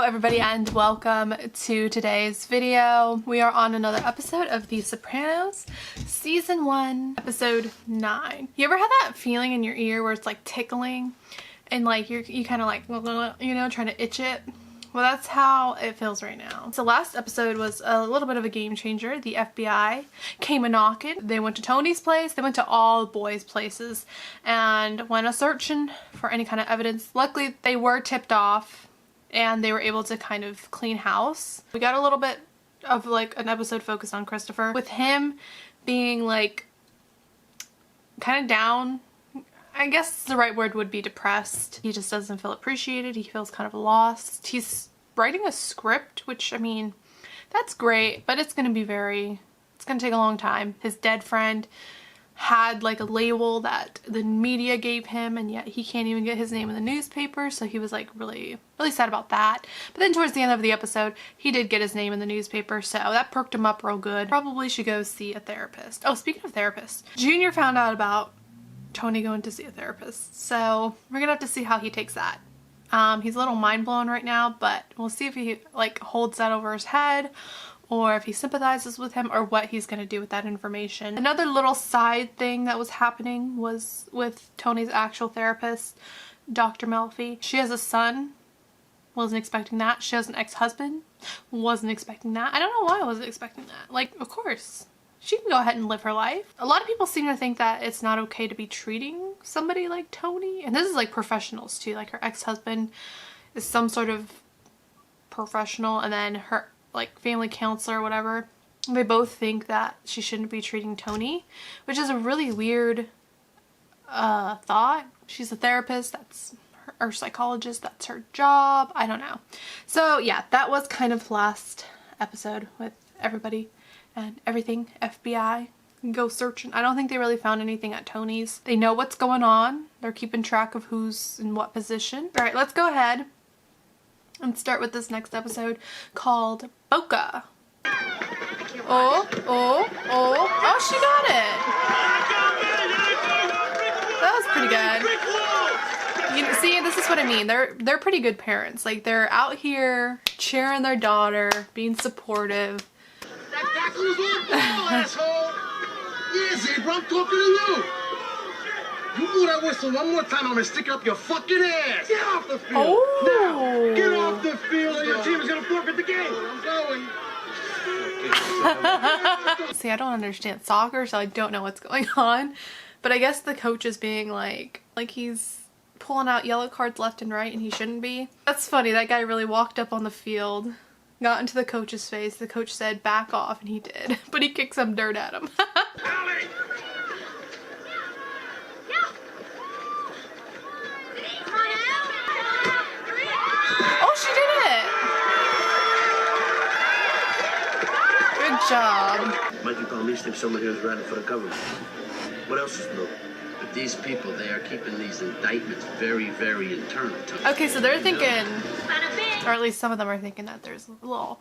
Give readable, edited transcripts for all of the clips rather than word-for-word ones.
everybody and welcome to today's video. We are on another episode of The Sopranos, season 1, episode 9. You ever had that feeling in your ear where it's like tickling and like you kind of like, you know, trying to itch it? Well, that's how it feels right now. So last episode was a little bit of a game changer. The FBI came a-knocking. They went to Tony's place. They went to all the boys' places and went a-searching for any kind of evidence. Luckily, they were tipped off and they were able to kind of clean house. We got a little bit of like an episode focused on Christopher, with him being like kind of down. I guess the right word would be depressed. He just doesn't feel appreciated. He feels kind of lost. He's writing a script, which, I mean, that's great, but it's going to take a long time. His dead friend had like a label that the media gave him, and yet he can't even get his name in the newspaper, so he was like really sad about that. But then towards the end of the episode, he did get his name in the newspaper, so that perked him up real good. Probably should go see a therapist. Oh, speaking of therapists, Junior found out about Tony going to see a therapist, so we're gonna have to see how he takes that. He's a little mind blown right now, but we'll see if he like holds that over his head or if he sympathizes with him or what he's gonna do with that information. Another little side thing that was happening was with Tony's actual therapist, Dr. Melfi. She has a son. Wasn't expecting that. She has an ex-husband. Wasn't expecting that. I don't know why I wasn't expecting that. Like, of course, she can go ahead and live her life. A lot of people seem to think that it's not okay to be treating somebody like Tony. And this is like professionals too. Like her ex-husband is some sort of professional, and then her like family counselor or whatever. They both think that she shouldn't be treating Tony, which is a really weird thought. She's a therapist, that's her psychologist, that's her job. I don't know. So yeah, that was kind of last episode with everybody and everything. FBI, go searching. I don't think they really found anything at Tony's. They know what's going on. They're keeping track of who's in what position. All right, let's go ahead and start with this next episode called Boca. Oh, she got it. That was pretty good. You see, this is what I mean. They're pretty good parents. Like, they're out here cheering their daughter, being supportive. That tackle was on ball, asshole! Yeah, Zebra, I'm talking to you! You blew that whistle one more time, I'm gonna stick up your fucking ass! Get off the field! Oh. Now! Get off the field or your team is gonna forfeit the game! I'm going! See, I don't understand soccer, so I don't know what's going on. But I guess the coach is being like he's pulling out yellow cards left and right, and he shouldn't be. That's funny, that guy really walked up on the field, got into the coach's face. The coach said back off, and he did, but he kicked some dirt at him. Oh, she did it! Good job. Mikey Police thinks someone here is running for the government. What else is new? But these people, they are keeping these indictments very, very internal. Okay, so they're thinking, or at least some of them are thinking, that there's a little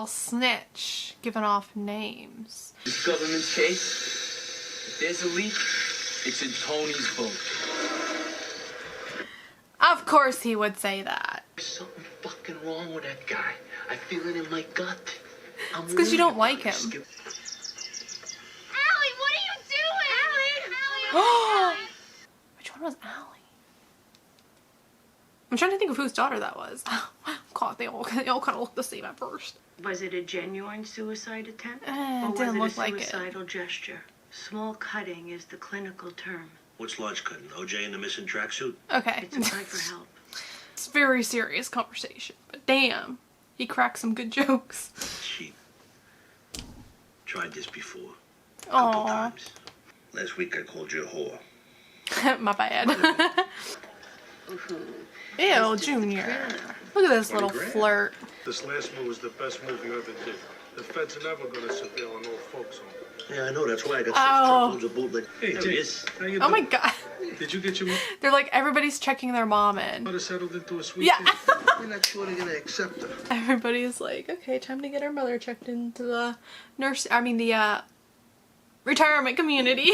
snitch giving off names. This government's case, if there's a leak, it's in Tony's boat. Of course he would say that. There's something fucking wrong with that guy. I feel it in my gut. It's because you don't like him. Allie, what are you doing? Allie! Which one was Allie? I'm trying to think of whose daughter that was. God, they all kind of look the same at first. Was it a genuine suicide attempt? It or didn't was look it a like it. suicidal gesture? Small cutting is the clinical term. What's large cutting? OJ in the missing tracksuit? Okay. It's a cry for help. It's a very serious conversation, but damn, he cracked some good jokes. She tried this before. A couple Aww. times. Last week I called you a whore. My bad. Ew, Junior. Look at this little flirt. This last move was the best move you ever did. The feds are never gonna surveil an old folks home. Yeah, I know. That's why I got 6 Oh. truckloads of bootleg. Hey, There Jake, he is. how you Oh my doing? god. Did you get your They're like, everybody's checking their mom in. mother settled into a sweet Yeah. thing? You're not sure they're gonna accept her. Everybody's like, okay, time to get our mother checked into the the retirement community.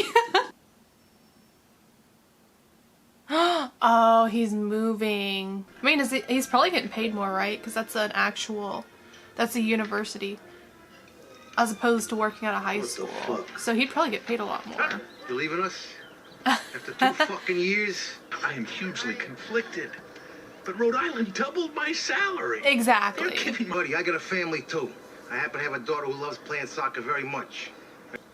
Oh, Oh, he's moving. I mean, he's probably getting paid more, right? Because that's that's a university. As opposed to working at a high school. So he'd probably get paid a lot more. You leaving us? After 2 fucking years? I am hugely conflicted. But Rhode Island doubled my salary. Exactly. You're kidding me. Buddy, I got a family too. I happen to have a daughter who loves playing soccer very much.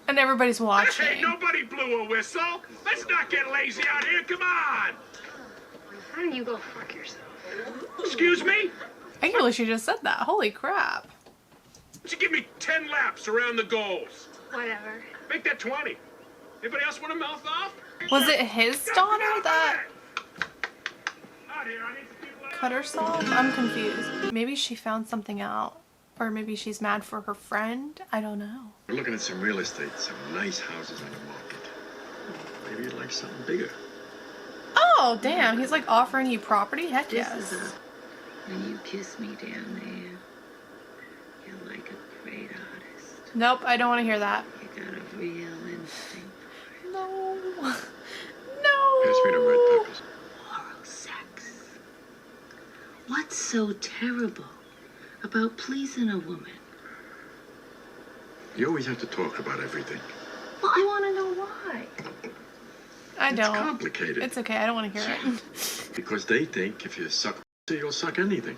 And everybody's watching. Hey, nobody blew a whistle. Let's not get lazy out here. Come on. Why don't you go fuck yourself? Excuse me? I can't believe she just said that. Holy crap. Would you give me 10 laps around the goals? Whatever. Make that 20. Anybody else want to mouth off? Was it his daughter that Out here, I need some people out. cut herself? I'm confused. Maybe she found something out. Or maybe she's mad for her friend. I don't know. We're looking at some real estate, some nice houses on the market. Maybe you'd like something bigger. Oh, damn. He's like offering you property? Heck yes. When you kiss me down there, you're like a great artist. Nope, I don't want to hear that. You got a real instinct. No. Pass No. me the red peppers. Oral sex. What's so terrible about pleasing a woman? You always have to talk about everything. Well, I want to know why. I It's don't. complicated. It's okay. I don't want to hear it. Because they think if you suck, you'll suck anything.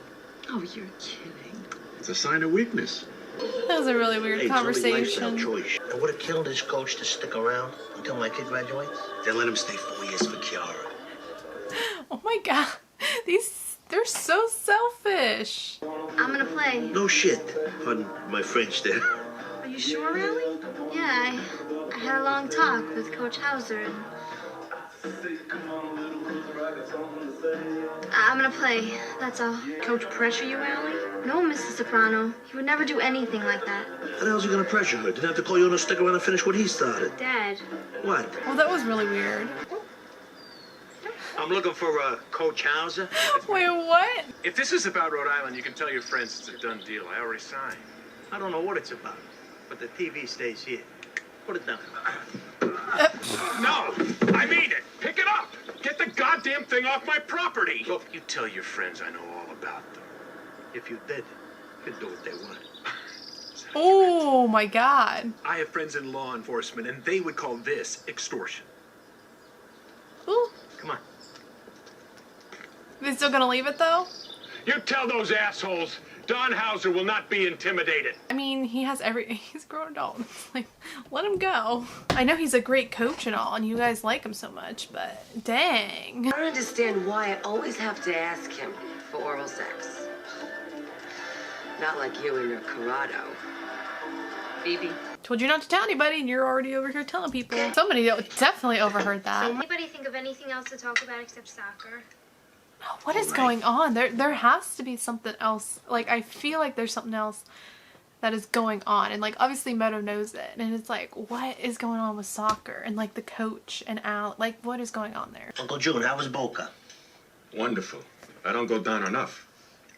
Oh, you're kidding. It's a sign of weakness. That was a really weird conversation. Choice. I would have killed his coach to stick around until my kid graduates. Then let him stay 4 years for Kiara. Oh my god. They're so selfish. I'm gonna play. No shit. Pardon my French there. Are you sure, really? Yeah, I had a long talk with Coach Hauser and... I'm gonna play, that's all. Coach pressure you, Allie? No, Mrs. Soprano. He would never do anything like that. How the hell's he gonna pressure her? Didn't have to call you on to stick around and finish what he started. Dad. What? Well, that was really weird. I'm looking for Coach Hauser. Wait, what? If this is about Rhode Island, you can tell your friends it's a done deal. I already signed. I don't know what it's about, but the TV stays here. Put it down. No, I mean it. Pick it up. Get the goddamn thing off my property. Look. You tell your friends I know all about them. If you did, you could do what they want. Oh my god. I have friends in law enforcement, and they would call this extortion. Ooh. Come on. They still gonna leave it though? You tell those assholes Don Hauser will not be intimidated. I mean, he's a grown adult. Like, let him go. I know he's a great coach and all, and you guys like him so much, but dang. I don't understand why I always have to ask him for oral sex. Not like you and your Corrado. Phoebe. Told you not to tell anybody, and you're already over here telling people. Somebody definitely overheard that. Anybody think of anything else to talk about except soccer? What is going on? There has to be something else. Like, I feel like there's something else that is going on. And, like, obviously Meadow knows it. And it's like, what is going on with soccer? And, like, the coach and Al. Like, what is going on there? Uncle June, how was Boca? Wonderful. I don't go down enough.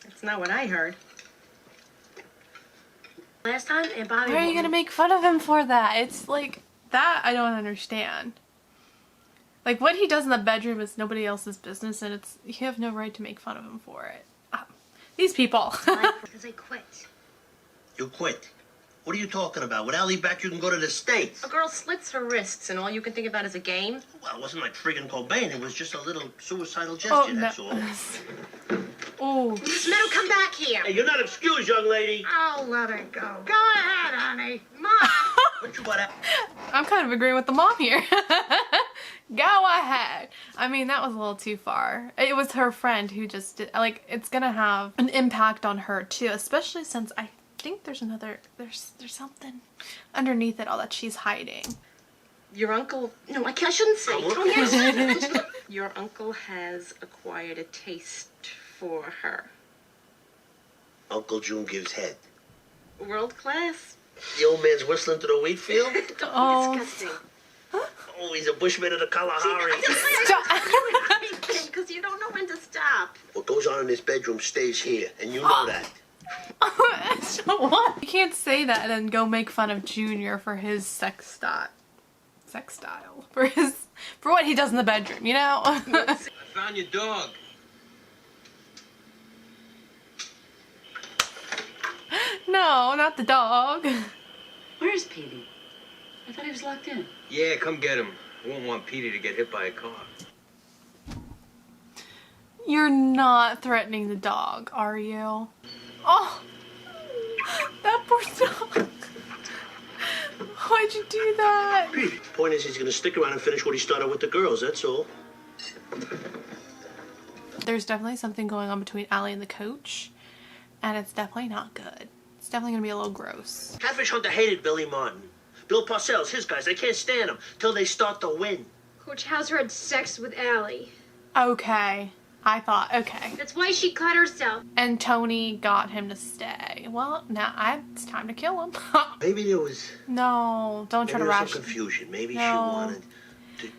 That's not what I heard. Last time, and Bobby... Why are you going to make fun of him for that? It's like, that I don't understand. Like, what he does in the bedroom is nobody else's business, and you have no right to make fun of him for it. These people. Because I quit. You quit. What are you talking about? With Allie back, you can go to the States. A girl slits her wrists, and all you can think about is a game? Well, it wasn't like friggin' Cobain. It was just a little suicidal gesture, Oh, no. that's all. Oh. Meadow, come back here. Hey, you're not excused, young lady. Oh, let it go. Go ahead, honey. Mom. What you want? I'm kind of agreeing with the mom here. Go ahead. I mean, that was a little too far. It was her friend who just did, like, it's gonna have an impact on her too, especially since I think there's something underneath it all that she's hiding. Your uncle... No, I shouldn't say. Oh, yes. Your uncle has acquired a taste for her. Uncle June gives head. World class? The old man's whistling to the wheat field? Oh. Disgusting. Oh, he's a bushman of the Kalahari. Because you don't know when to stop. What goes on in this bedroom stays here, and you know that. So what? You can't say that and then go make fun of Junior for his sex style. For what he does in the bedroom, you know? Found your dog. No, not the dog. Where's Petey? I thought he was locked in. Yeah, come get him. I won't want Petey to get hit by a car. You're not threatening the dog, are you? Oh, that poor dog. Why'd you do that? Pete, point is he's gonna stick around and finish what he started with the girls, that's all. There's definitely something going on between Allie and the coach, and it's definitely not good. It's definitely gonna be a little gross. Catfish Hunter hated Billy Martin. Bill Parcells, his guys, they can't stand him till they start to win. Coach Hauser had sex with Allie. Okay. I thought, okay. That's why she cut herself. And Tony got him to stay. Well, now it's time to kill him. Maybe there was... No, don't try to some rationalize. confusion. Maybe No. she wanted to...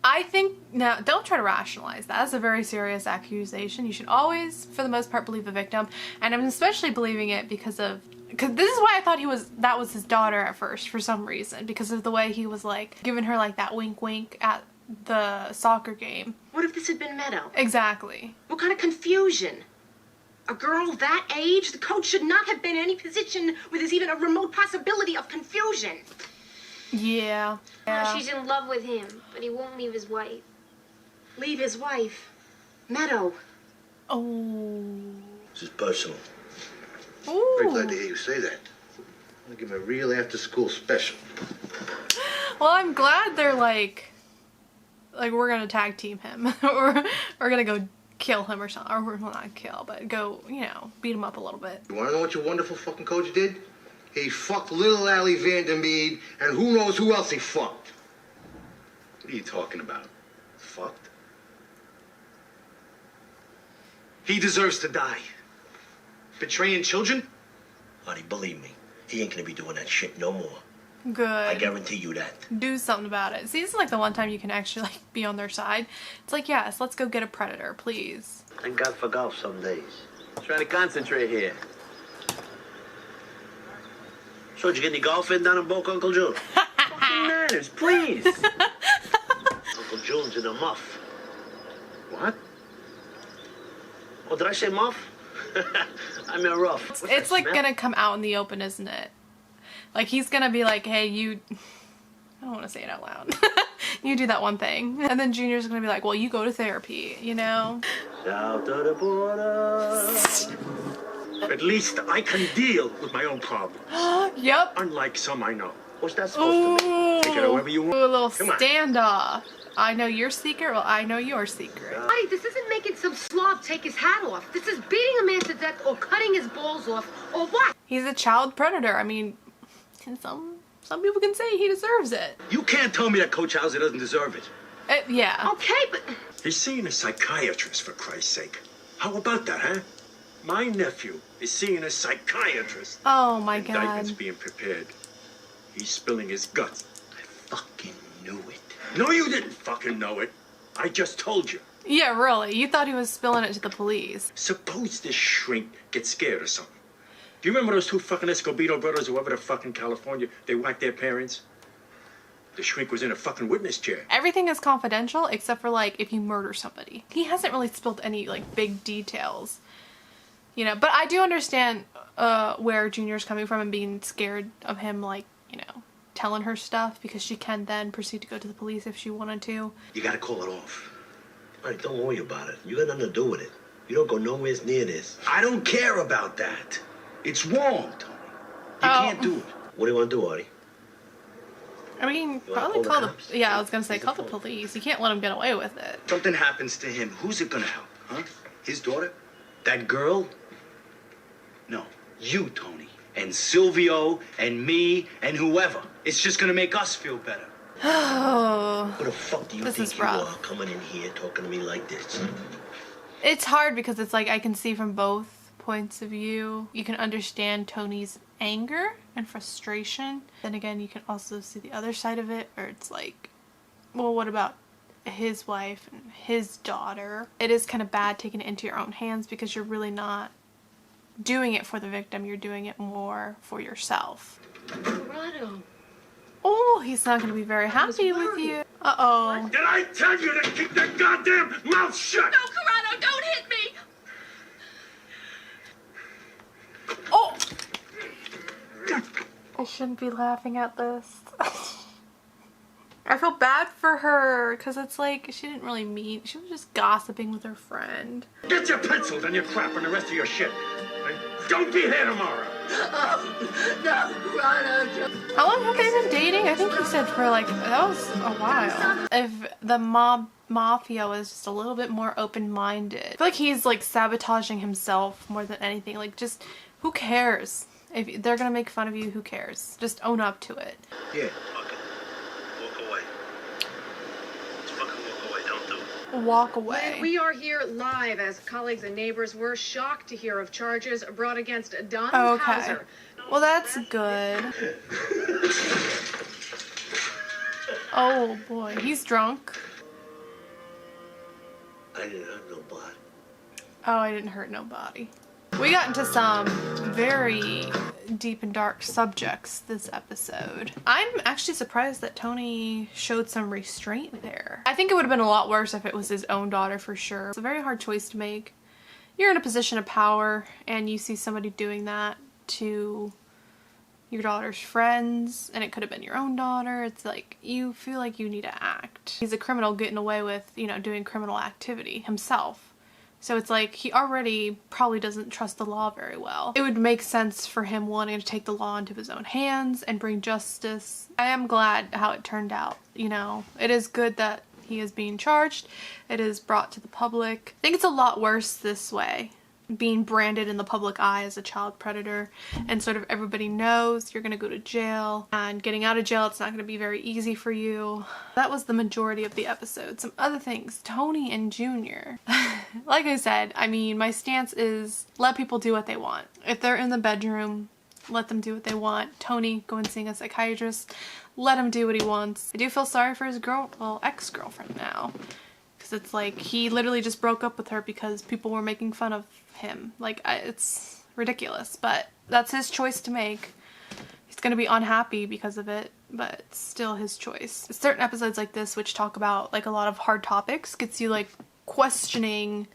I think, no, don't try to rationalize that. That's a very serious accusation. You should always, for the most part, believe the victim. And I'm especially believing it because this is why I thought that was his daughter at first, for some reason. Because of the way he was, like, giving her, like, that wink wink at the soccer game. What if this had been Meadow? Exactly. What kind of confusion? A girl that age? The coach should not have been in any position where there's even a remote possibility of confusion. Yeah. She's in love with him, but he won't leave his wife. Leave his wife. Meadow. Oh. This is personal. Ooh. Pretty glad to hear you say that. I'm gonna give him a real after-school special. Well, I'm glad they're like we're gonna tag team him, or we're gonna go kill him or something, or well, not kill, but go, you know, beat him up a little bit. You wanna know what your wonderful fucking coach did? He fucked little Allie Vandermeed, and who knows who else he fucked. What are you talking about? Fucked? He deserves to die. Betraying children? Honey, believe me, he ain't gonna be doing that shit no more. Good. I guarantee you that. Do something about it. See, this is like the one time you can actually like be on their side. It's like, yes, let's go get a predator, please. Thank God for golf some days. Trying to concentrate here. So, did you get any golf in down in Boca, Uncle June? Fucking manners, please. Uncle June's in a muff. What? Oh, did I say muff? I meant rough. What's It's that like smell? gonna come out in the open, isn't it? Like he's gonna be like, hey, you, I don't want to say it out loud. You do that one thing. And then Junior's gonna be like, well, you go to therapy, you know? South of the border. At least I can deal with my own problem. Yep. Unlike some I know. What's that supposed to mean? Take it however you want. Ooh, a little Come on. standoff. I know your secret, well, I know your secret. Buddy, this isn't making some slob take his hat off. This is beating a man to death or cutting his balls off or what? He's a child predator. I mean, some people can say he deserves it. You can't tell me that Coach Hauser doesn't deserve it. Yeah. Okay, but... He's seeing a psychiatrist, for Christ's sake. How about that, huh? My nephew is seeing a psychiatrist. Oh my Indictment's God. being prepared. He's spilling his guts. I fucking knew it. No, you didn't fucking know it. I just told you. Yeah, really. You thought he was spilling it to the police. Suppose this shrink gets scared or something. Do you remember those two fucking Escobedo brothers who over to fucking California, they whacked their parents? The shrink was in a fucking witness chair. Everything is confidential except for like if you murder somebody. He hasn't really spilled any like big details. You know, but I do understand where Junior's coming from and being scared of him, like, you know, telling her stuff because she can then proceed to go to the police if she wanted to. You gotta call it off. All right, don't worry about it. You got nothing to do with it. You don't go nowhere near this. I don't care about that. It's wrong, Tony. You Oh. can't do it. What do you want to do, Artie? I mean, You wanna probably call call the the, cops? yeah, I was gonna say Use the call the phone. police. You can't let him get away with it. Something happens to him. Who's it gonna help? Huh? His daughter? That girl? No. You, Tony. And Silvio and me and whoever. It's just gonna make us feel better. Oh, Who the fuck do you This think is you rough. are coming in here talking to me like this? it's hard because it's like I can see from both points of view. You can understand Tony's anger and frustration. Then again, you can also see the other side of it, where it's like, well, what about his wife and his daughter? It is kind of bad taking it into your own hands because you're really not doing it for the victim. You're doing it more for yourself. Corrado. Oh, he's not going to be very happy with you. Uh-oh. Did I tell you to keep the gun goddamn mouth shut! No, Corrado, don't hit me! Oh! I shouldn't be laughing at this. I feel bad for her because it's like she didn't really mean. She was just gossiping with her friend. Get your pencils and your crap and the rest of your shit. And don't be here tomorrow. No, Corrado. How long have they been dating? I think he said for like, that was a while. If the mafia was just a little bit more open-minded. I feel like he's like sabotaging himself more than anything. Like, just, who cares? If they're gonna make fun of you, who cares? Just own up to it. Yeah, fuck it. Walk away. Just fucking walk away. Don't do it. Walk away. We are here live as colleagues and neighbors were shocked to hear of charges brought against Don Okay. Hauser. Well, that's good. Oh boy, he's drunk. I didn't hurt nobody. Oh, I didn't hurt nobody. We got into some very deep and dark subjects this episode. I'm actually surprised that Tony showed some restraint there. I think it would have been a lot worse if it was his own daughter for sure. It's a very hard choice to make. You're in a position of power and you see somebody doing that to your daughter's friends, and it could have been your own daughter. It's like, you feel like you need to act. He's a criminal getting away with, you know, doing criminal activity himself. So it's like he already probably doesn't trust the law very well. It would make sense for him wanting to take the law into his own hands and bring justice. I am glad how it turned out, you know. It is good that he is being charged. It is brought to the public. I think it's a lot worse this way, being branded in the public eye as a child predator, and sort of everybody knows you're gonna go to jail, and getting out of jail, it's not gonna be very easy for you. That was the majority of the episode. Some other things, Tony and Junior. Like I said, I mean, my stance is let people do what they want. If they're in the bedroom, let them do what they want. Tony, go and see a psychiatrist. Let him do what he wants. I do feel sorry for his ex-girlfriend now. Because it's like, he literally just broke up with her because people were making fun of him. Like, it's ridiculous, but that's his choice to make. He's gonna be unhappy because of it, but it's still his choice. Certain episodes like this, which talk about like a lot of hard topics, gets you like questioning,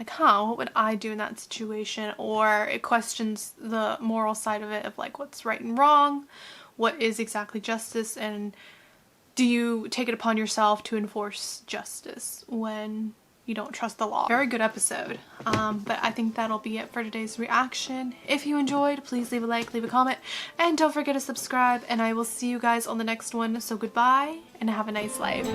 like, huh, what would I do in that situation? Or it questions the moral side of it, of like what's right and wrong, what is exactly justice, and do you take it upon yourself to enforce justice when you don't trust the law? Very good episode. But I think that'll be it for today's reaction. If you enjoyed, please leave a like, leave a comment, and don't forget to subscribe, and I will see you guys on the next one. So goodbye, and have a nice life.